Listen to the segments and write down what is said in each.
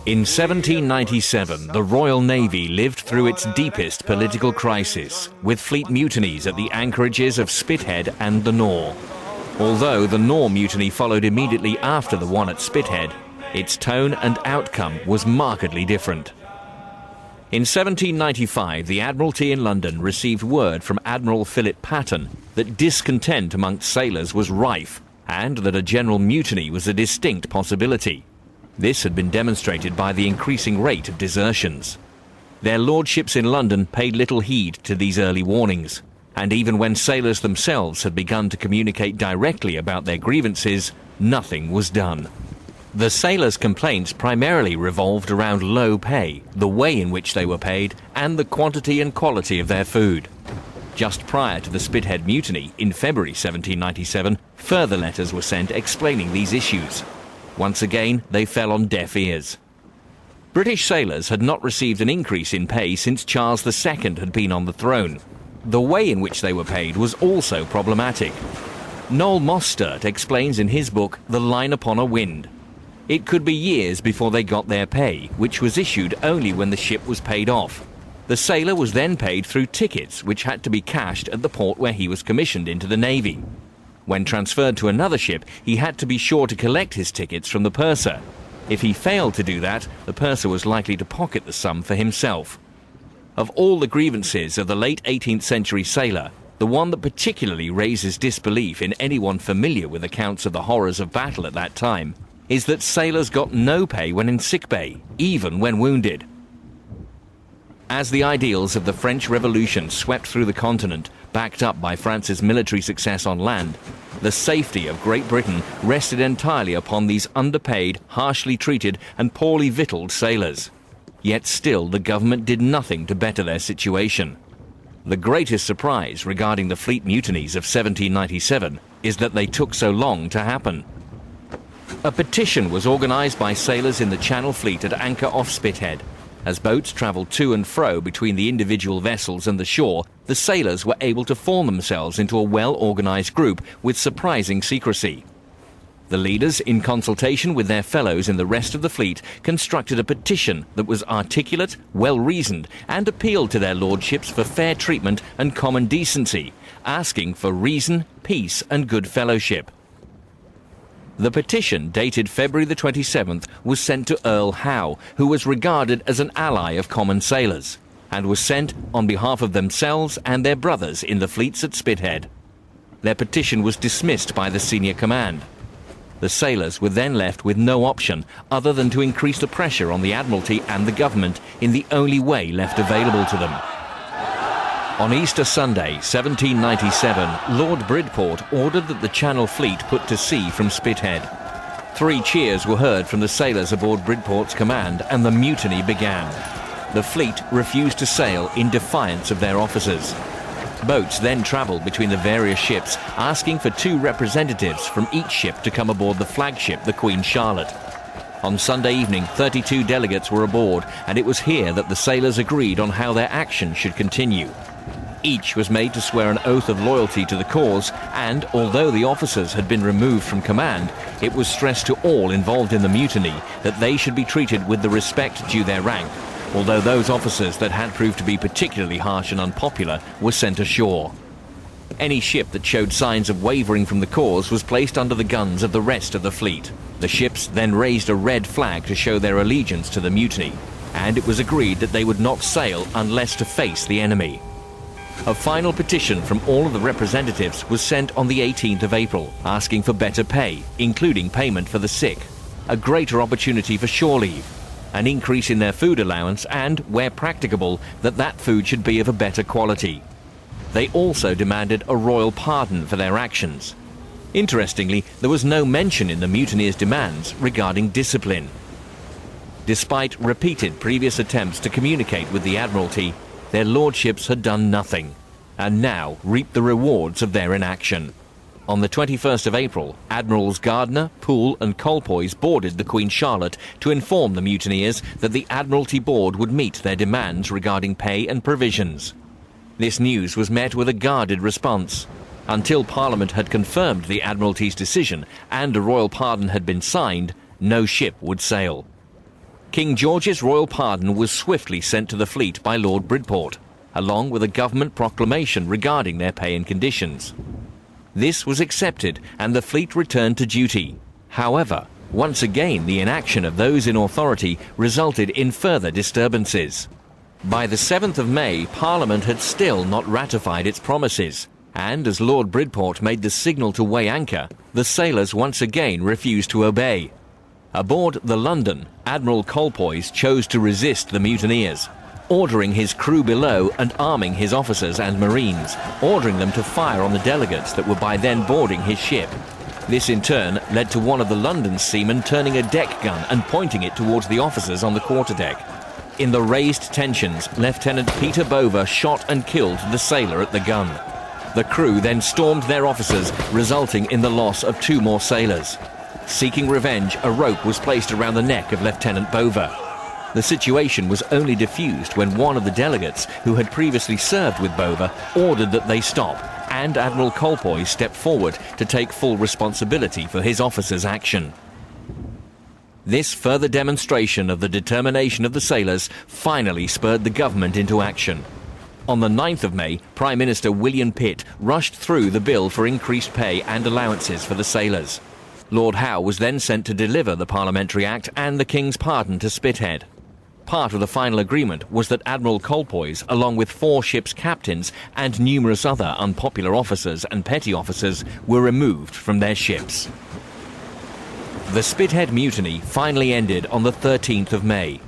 In 1797, the Royal Navy lived through its deepest political crisis, with fleet mutinies at the anchorages of Spithead and the Nore. Although the Nore Mutiny followed immediately after the one at Spithead, its tone and outcome was markedly different. In 1795, the Admiralty in London received word from Admiral Philip Patton that discontent amongst sailors was rife and that a general mutiny was a distinct possibility. This had been demonstrated by the increasing rate of desertions. Their lordships in London paid little heed to these early warnings, and even when sailors themselves had begun to communicate directly about their grievances, nothing was done. The sailors' complaints primarily revolved around low pay, the way in which they were paid, and the quantity and quality of their food. Just prior to the Spithead Mutiny, in February 1797, further letters were sent explaining these issues. Once again, they fell on deaf ears. British sailors had not received an increase in pay since Charles II had been on the throne. The way in which they were paid was also problematic. Noel Mostert explains in his book The Line Upon a Wind. It could be years before they got their pay, which was issued only when the ship was paid off. The sailor was then paid through tickets, which had to be cashed at the port where he was commissioned into the Navy. When transferred to another ship, he had to be sure to collect his tickets from the purser. If he failed to do that, the purser was likely to pocket the sum for himself. Of all the grievances of the late 18th century sailor, the one that particularly raises disbelief in anyone familiar with accounts of the horrors of battle at that time is that sailors got no pay when in sickbay, even when wounded. As the ideals of the French Revolution swept through the continent, backed up by France's military success on land, the safety of Great Britain rested entirely upon these underpaid, harshly treated and poorly victualled sailors. Yet still the government did nothing to better their situation. The greatest surprise regarding the fleet mutinies of 1797 is that they took so long to happen. A petition was organised by sailors in the Channel Fleet at anchor off Spithead. As boats travelled to and fro between the individual vessels and the shore, the sailors were able to form themselves into a well-organised group with surprising secrecy. The leaders, in consultation with their fellows in the rest of the fleet, constructed a petition that was articulate, well-reasoned, and appealed to their lordships for fair treatment and common decency, asking for reason, peace, and good fellowship. The petition, dated February the 27th, was sent to Earl Howe, who was regarded as an ally of common sailors, and was sent on behalf of themselves and their brothers in the fleets at Spithead. Their petition was dismissed by the senior command. The sailors were then left with no option other than to increase the pressure on the Admiralty and the government in the only way left available to them. On Easter Sunday, 1797, Lord Bridport ordered that the Channel Fleet put to sea from Spithead. 3 cheers were heard from the sailors aboard Bridport's command, and the mutiny began. The fleet refused to sail in defiance of their officers. Boats then travelled between the various ships, asking for 2 representatives from each ship to come aboard the flagship, the Queen Charlotte. On Sunday evening, 32 delegates were aboard, and it was here that the sailors agreed on how their action should continue. Each was made to swear an oath of loyalty to the cause, and although the officers had been removed from command, it was stressed to all involved in the mutiny that they should be treated with the respect due their rank, although those officers that had proved to be particularly harsh and unpopular were sent ashore. Any ship that showed signs of wavering from the cause was placed under the guns of the rest of the fleet. The ships then raised a red flag to show their allegiance to the mutiny, and it was agreed that they would not sail unless to face the enemy. A final petition from all of the representatives was sent on the 18th of April, asking for better pay, including payment for the sick, a greater opportunity for shore leave, an increase in their food allowance, and, where practicable, that food should be of a better quality. They also demanded a royal pardon for their actions. Interestingly, there was no mention in the mutineers' demands regarding discipline. Despite repeated previous attempts to communicate with the Admiralty, their lordships had done nothing, and now reaped the rewards of their inaction. On the 21st of April, Admirals Gardner, Poole and Colpoys boarded the Queen Charlotte to inform the mutineers that the Admiralty Board would meet their demands regarding pay and provisions. This news was met with a guarded response. Until Parliament had confirmed the Admiralty's decision and a royal pardon had been signed, no ship would sail. King George's royal pardon was swiftly sent to the fleet by Lord Bridport, along with a government proclamation regarding their pay and conditions. This was accepted and the fleet returned to duty. However, once again the inaction of those in authority resulted in further disturbances. By the 7th of May, Parliament had still not ratified its promises, and as Lord Bridport made the signal to weigh anchor, the sailors once again refused to obey. Aboard the London, Admiral Colpoys chose to resist the mutineers, ordering his crew below and arming his officers and marines, ordering them to fire on the delegates that were by then boarding his ship. This in turn led to one of the London seamen turning a deck gun and pointing it towards the officers on the quarterdeck. In the raised tensions, Lieutenant Peter Bover shot and killed the sailor at the gun. The crew then stormed their officers, resulting in the loss of 2 more sailors. Seeking revenge, a rope was placed around the neck of Lieutenant Bover. The situation was only diffused when one of the delegates, who had previously served with Bover, ordered that they stop, and Admiral Colpoys stepped forward to take full responsibility for his officer's action. This further demonstration of the determination of the sailors finally spurred the government into action. On the 9th of May, Prime Minister William Pitt rushed through the bill for increased pay and allowances for the sailors. Lord Howe was then sent to deliver the Parliamentary Act and the King's pardon to Spithead. Part of the final agreement was that Admiral Colpoys, along with 4 ships' captains and numerous other unpopular officers and petty officers, were removed from their ships. The Spithead Mutiny finally ended on the 13th of May.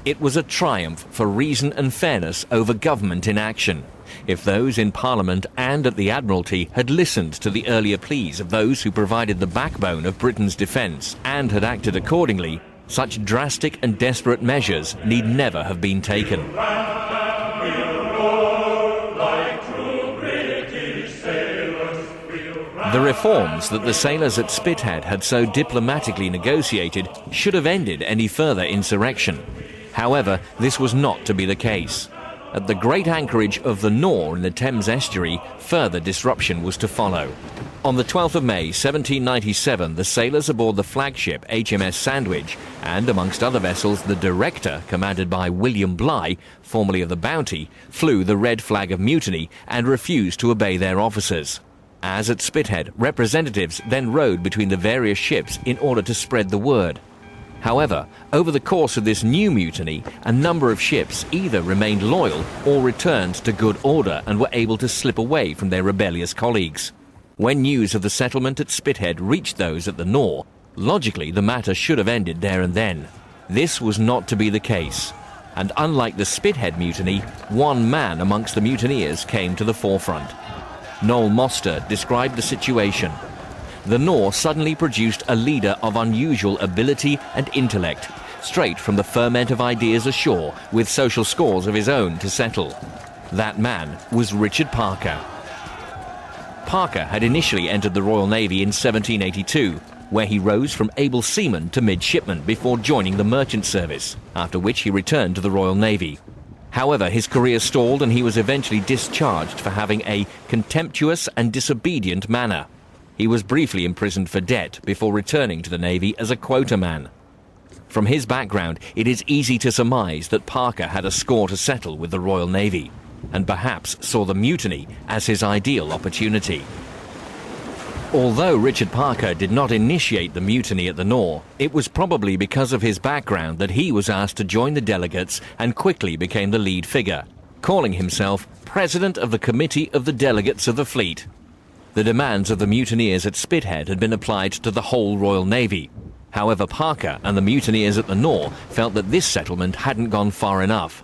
It was a triumph for reason and fairness over government inaction. If those in Parliament and at the Admiralty had listened to the earlier pleas of those who provided the backbone of Britain's defence and had acted accordingly, such drastic and desperate measures need never have been taken. The reforms that the sailors at Spithead had so diplomatically negotiated should have ended any further insurrection. However, this was not to be the case. At the great anchorage of the Nore in the Thames estuary, further disruption was to follow. On the 12th of May 1797, the sailors aboard the flagship HMS Sandwich and, amongst other vessels, the Director, commanded by William Bligh, formerly of the Bounty, flew the red flag of mutiny and refused to obey their officers. As at Spithead, representatives then rowed between the various ships in order to spread the word. However, over the course of this new mutiny, a number of ships either remained loyal or returned to good order and were able to slip away from their rebellious colleagues. When news of the settlement at Spithead reached those at the Nore, logically the matter should have ended there and then. This was not to be the case, and unlike the Spithead mutiny, one man amongst the mutineers came to the forefront. Nore Mutiny described the situation. The Nore suddenly produced a leader of unusual ability and intellect, straight from the ferment of ideas ashore, with social scores of his own to settle. That man was Richard Parker. Parker had initially entered the Royal Navy in 1782, where he rose from able seaman to midshipman before joining the merchant service, after which he returned to the Royal Navy. However, his career stalled and he was eventually discharged for having a contemptuous and disobedient manner. He was briefly imprisoned for debt before returning to the Navy as a quota man. From his background, it is easy to surmise that Parker had a score to settle with the Royal Navy, and perhaps saw the mutiny as his ideal opportunity. Although Richard Parker did not initiate the mutiny at the Nore, it was probably because of his background that he was asked to join the delegates and quickly became the lead figure, calling himself President of the Committee of the Delegates of the Fleet. The demands of the mutineers at Spithead had been applied to the whole Royal Navy. However, Parker and the mutineers at the Nore felt that this settlement hadn't gone far enough.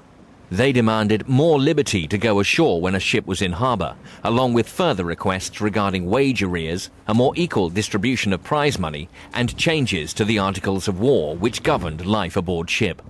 They demanded more liberty to go ashore when a ship was in harbour, along with further requests regarding wage arrears, a more equal distribution of prize money, and changes to the Articles of War which governed life aboard ship.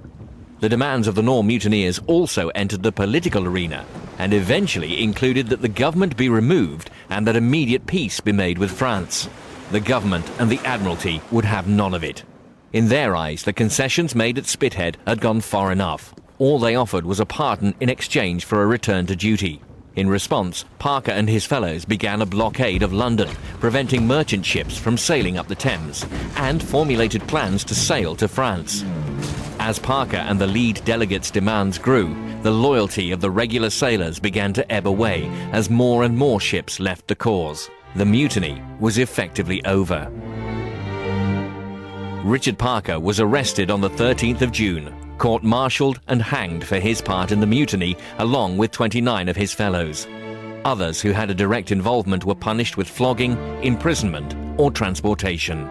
The demands of the Nore mutineers also entered the political arena, and eventually included that the government be removed and that immediate peace be made with France. The government and the Admiralty would have none of it. In their eyes, the concessions made at Spithead had gone far enough. All they offered was a pardon in exchange for a return to duty. In response, Parker and his fellows began a blockade of London, preventing merchant ships from sailing up the Thames, and formulated plans to sail to France. As Parker and the lead delegates' demands grew, the loyalty of the regular sailors began to ebb away as more and more ships left the cause. The mutiny was effectively over. Richard Parker was arrested on the 13th of June, court-martialed and hanged for his part in the mutiny along with 29 of his fellows. Others who had a direct involvement were punished with flogging, imprisonment or transportation.